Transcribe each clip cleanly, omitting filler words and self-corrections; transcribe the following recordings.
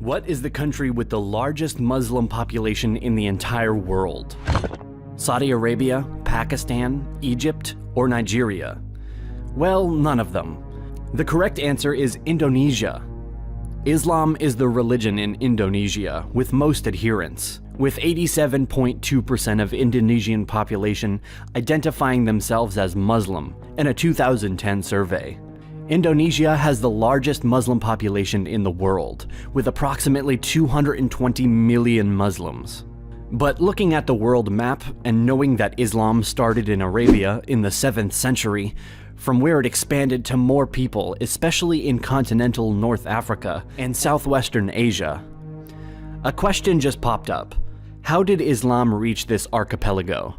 What is the country with the largest Muslim population in the entire world? Saudi Arabia, Pakistan, Egypt, or Nigeria? Well, none of them. The correct answer is Indonesia. Islam is the religion in Indonesia with most adherents, with 87.2% of Indonesian population identifying themselves as Muslim in a 2010 survey. Indonesia has the largest Muslim population in the world, with approximately 220 million Muslims. But looking at the world map and knowing that Islam started in Arabia in the 7th century, from where it expanded to more people, especially in continental North Africa and southwestern Asia, a question just popped up. How did Islam reach this archipelago?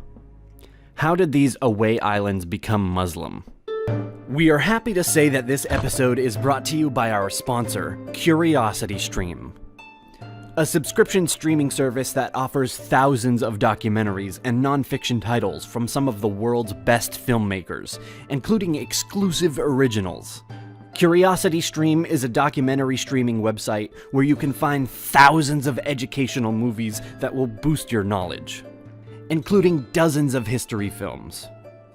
How did these away islands become Muslim? We are happy to say that this episode is brought to you by our sponsor, CuriosityStream, a subscription streaming service that offers thousands of documentaries and non-fiction titles from some of the world's best filmmakers, including exclusive originals. CuriosityStream is a documentary streaming website where you can find thousands of educational movies that will boost your knowledge, including dozens of history films.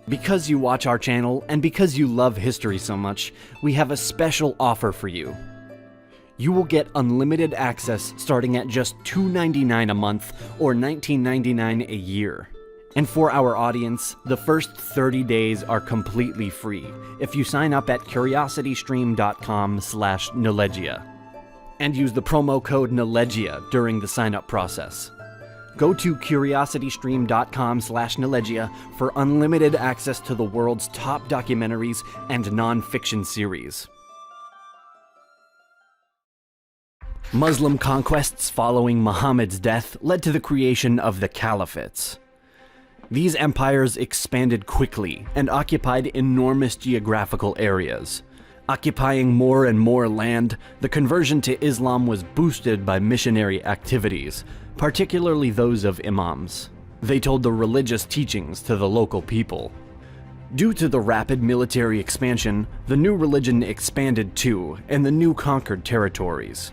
Because you watch our channel and because you love history so much, we have a special offer for you. You will get unlimited access starting at just $2.99 a month or $19.99 a year. And for our audience, the first 30 days are completely free if you sign up at curiositystream.com/Nelegia and use the promo code Nelegia during the sign-up process. Go to curiositystream.com/Nelegia for unlimited access to the world's top documentaries and non-fiction series. Muslim conquests following Muhammad's death led to the creation of the caliphates. These empires expanded quickly and occupied enormous geographical areas. Occupying more and more land, the conversion to Islam was boosted by missionary activities, particularly those of imams. They told the religious teachings to the local people. Due to the rapid military expansion, the new religion expanded too, in the new conquered territories.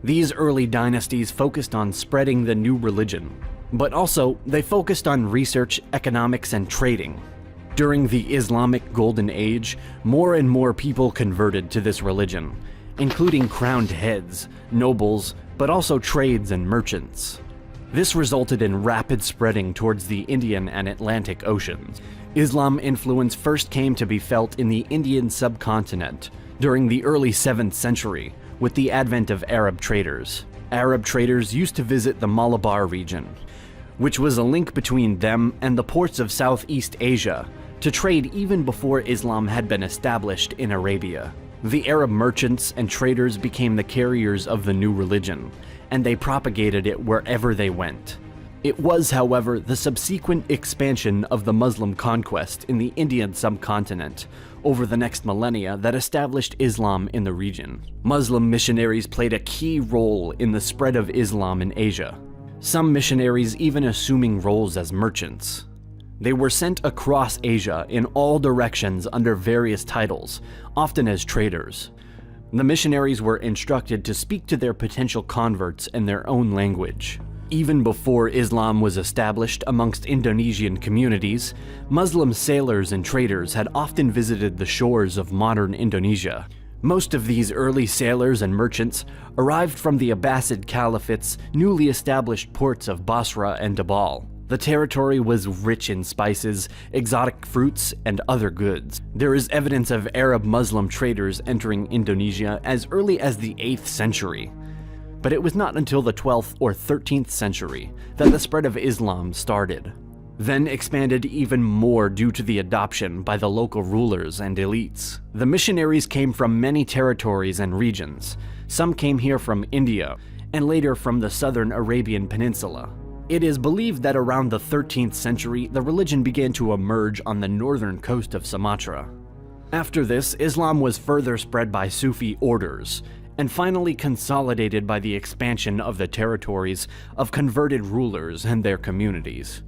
These early dynasties focused on spreading the new religion, but also they focused on research, economics, and trading. During the Islamic Golden Age, more and more people converted to this religion, including crowned heads, nobles, but also trades and merchants. This resulted in rapid spreading towards the Indian and Atlantic Oceans. Islam influence first came to be felt in the Indian subcontinent during the early 7th century with the advent of Arab traders. Arab traders used to visit the Malabar region, which was a link between them and the ports of Southeast Asia, to trade even before Islam had been established in Arabia. The Arab merchants and traders became the carriers of the new religion, and they propagated it wherever they went. It was, however, the subsequent expansion of the Muslim conquest in the Indian subcontinent over the next millennia that established Islam in the region. Muslim missionaries played a key role in the spread of Islam in Asia, some missionaries even assuming roles as merchants. They were sent across Asia in all directions under various titles, often as traders. The missionaries were instructed to speak to their potential converts in their own language. Even before Islam was established amongst Indonesian communities, Muslim sailors and traders had often visited the shores of modern Indonesia. Most of these early sailors and merchants arrived from the Abbasid Caliphate's newly established ports of Basra and Dabal. The territory was rich in spices, exotic fruits, and other goods. There is evidence of Arab Muslim traders entering Indonesia as early as the 8th century. But it was not until the 12th or 13th century that the spread of Islam started, then expanded even more due to the adoption by the local rulers and elites. The missionaries came from many territories and regions. Some came here from India, and later from the southern Arabian Peninsula. It is believed that around the 13th century, the religion began to emerge on the northern coast of Sumatra. After this, Islam was further spread by Sufi orders, and finally consolidated by the expansion of the territories of converted rulers and their communities.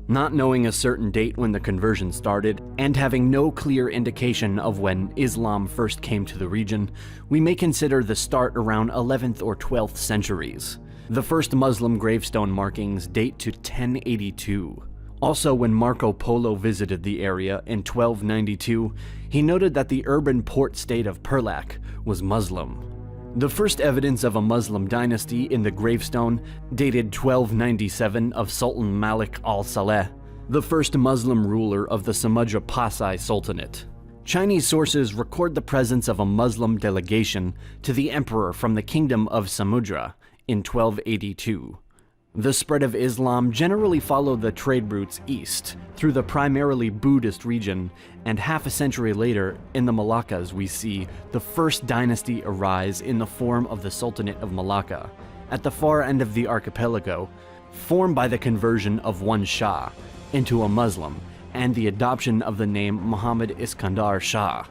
Not knowing a certain date when the conversion started, and having no clear indication of when Islam first came to the region, we may consider the start around 11th or 12th centuries. The first Muslim gravestone markings date to 1082. Also, when Marco Polo visited the area in 1292, he noted that the urban port state of Perlac was Muslim. The first evidence of a Muslim dynasty in the gravestone dated 1297 of Sultan Malik al-Saleh, the first Muslim ruler of the Samudra Pasai Sultanate. Chinese sources record the presence of a Muslim delegation to the emperor from the kingdom of Samudra in 1282. The spread of Islam generally followed the trade routes east, through the primarily Buddhist region, and half a century later, in the Malaccas we see the first dynasty arise in the form of the Sultanate of Malacca, at the far end of the archipelago, formed by the conversion of one Shah into a Muslim, and the adoption of the name Muhammad Iskandar Shah.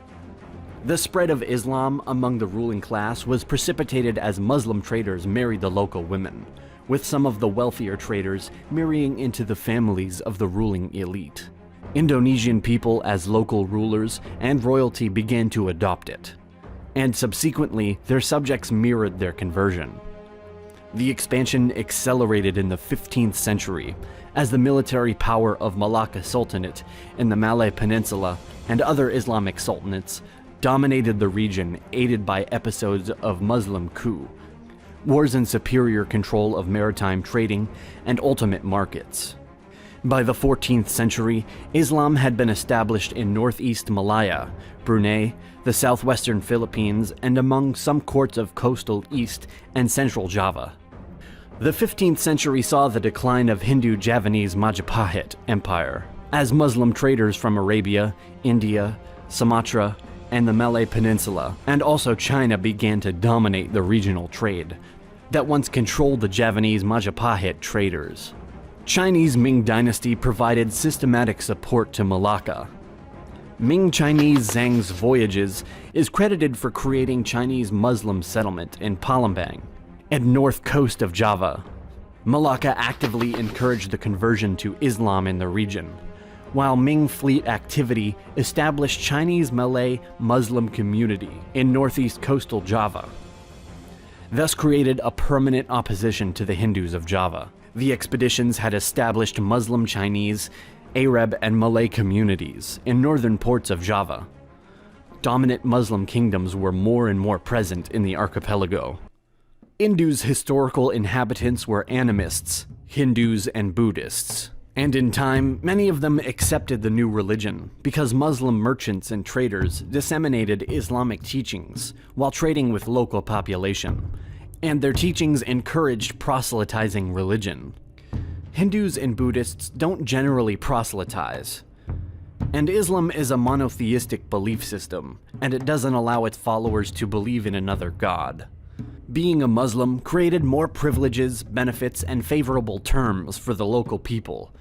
The spread of Islam among the ruling class was precipitated as Muslim traders married the local women, with some of the wealthier traders marrying into the families of the ruling elite. Indonesian people as local rulers and royalty began to adopt it, and subsequently their subjects mirrored their conversion. The expansion accelerated in the 15th century as the military power of Malacca Sultanate in the Malay Peninsula and other Islamic sultanates dominated the region, aided by episodes of Muslim coup, wars and superior control of maritime trading, and ultimate markets. By the 14th century, Islam had been established in northeast Malaya, Brunei, the southwestern Philippines, and among some courts of coastal East and Central Java. The 15th century saw the decline of Hindu-Javanese Majapahit Empire, as Muslim traders from Arabia, India, Sumatra, and the Malay Peninsula, and also China began to dominate the regional trade that once controlled the Javanese Majapahit traders. Chinese Ming dynasty provided systematic support to Malacca. Ming Chinese Zhang's voyages is credited for creating Chinese Muslim settlement in Palembang and north coast of Java. Malacca actively encouraged the conversion to Islam in the region, while Ming fleet activity established Chinese Malay Muslim community in northeast coastal Java, thus created a permanent opposition to the Hindus of Java. The expeditions had established Muslim Chinese, Arab, and Malay communities in northern ports of Java. Dominant Muslim kingdoms were more and more present in the archipelago. Indu's historical inhabitants were animists, Hindus, and Buddhists. And in time, many of them accepted the new religion because Muslim merchants and traders disseminated Islamic teachings while trading with local population, and their teachings encouraged proselytizing religion. Hindus and Buddhists don't generally proselytize, and Islam is a monotheistic belief system, and it doesn't allow its followers to believe in another god. Being a Muslim created more privileges, benefits, and favorable terms for the local people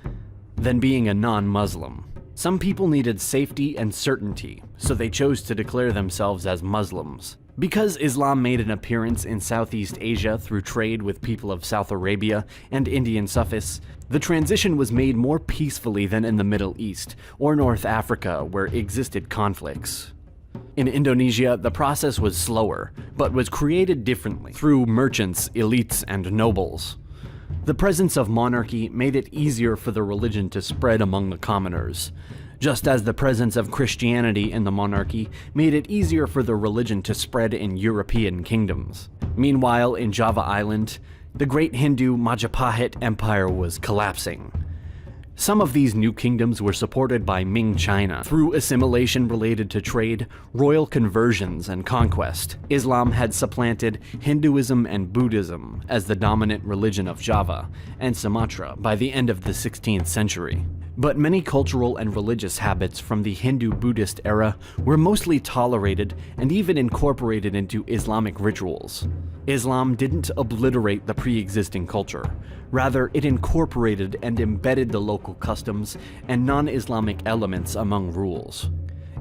than being a non-Muslim. Some people needed safety and certainty, so they chose to declare themselves as Muslims. Because Islam made an appearance in Southeast Asia through trade with people of South Arabia and Indian Sufis, the transition was made more peacefully than in the Middle East or North Africa, where existed conflicts. In Indonesia, the process was slower, but was created differently through merchants, elites, and nobles. The presence of monarchy made it easier for the religion to spread among the commoners, just as the presence of Christianity in the monarchy made it easier for the religion to spread in European kingdoms. Meanwhile, in Java Island, the great Hindu Majapahit Empire was collapsing. Some of these new kingdoms were supported by Ming China through assimilation related to trade, royal conversions, and conquest. Islam had supplanted Hinduism and Buddhism as the dominant religion of Java and Sumatra by the end of the 16th century. But many cultural and religious habits from the Hindu-Buddhist era were mostly tolerated and even incorporated into Islamic rituals. Islam didn't obliterate the pre-existing culture. Rather, it incorporated and embedded the local customs and non-Islamic elements among rules.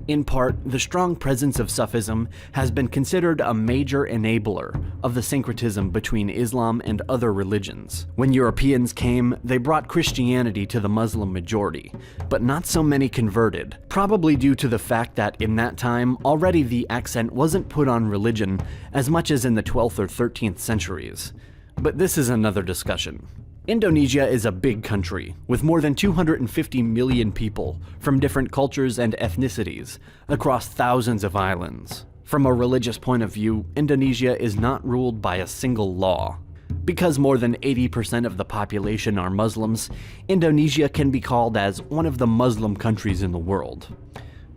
In part, the strong presence of Sufism has been considered a major enabler of the syncretism between Islam and other religions. When Europeans came, they brought Christianity to the Muslim majority, but not so many converted, probably due to the fact that in that time, already the accent wasn't put on religion as much as in the 12th or 13th centuries. But this is another discussion. Indonesia is a big country, with more than 250 million people from different cultures and ethnicities across thousands of islands. From a religious point of view, Indonesia is not ruled by a single law. Because more than 80% of the population are Muslims, Indonesia can be called as one of the Muslim countries in the world.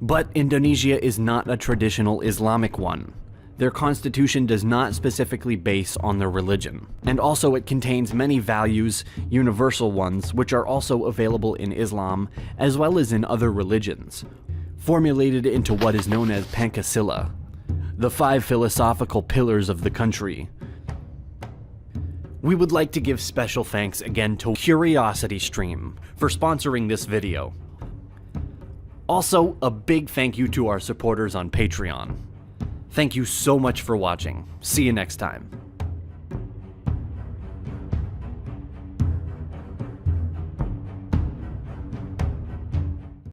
But Indonesia is not a traditional Islamic one. Their constitution does not specifically base on their religion, and also it contains many values, universal ones, which are also available in Islam as well as in other religions, formulated into what is known as Pancasila, the 5 philosophical pillars of the country. We would like to give special thanks again to CuriosityStream for sponsoring this video. Also, a big thank you to our supporters on Patreon. Thank you so much for watching. See you next time.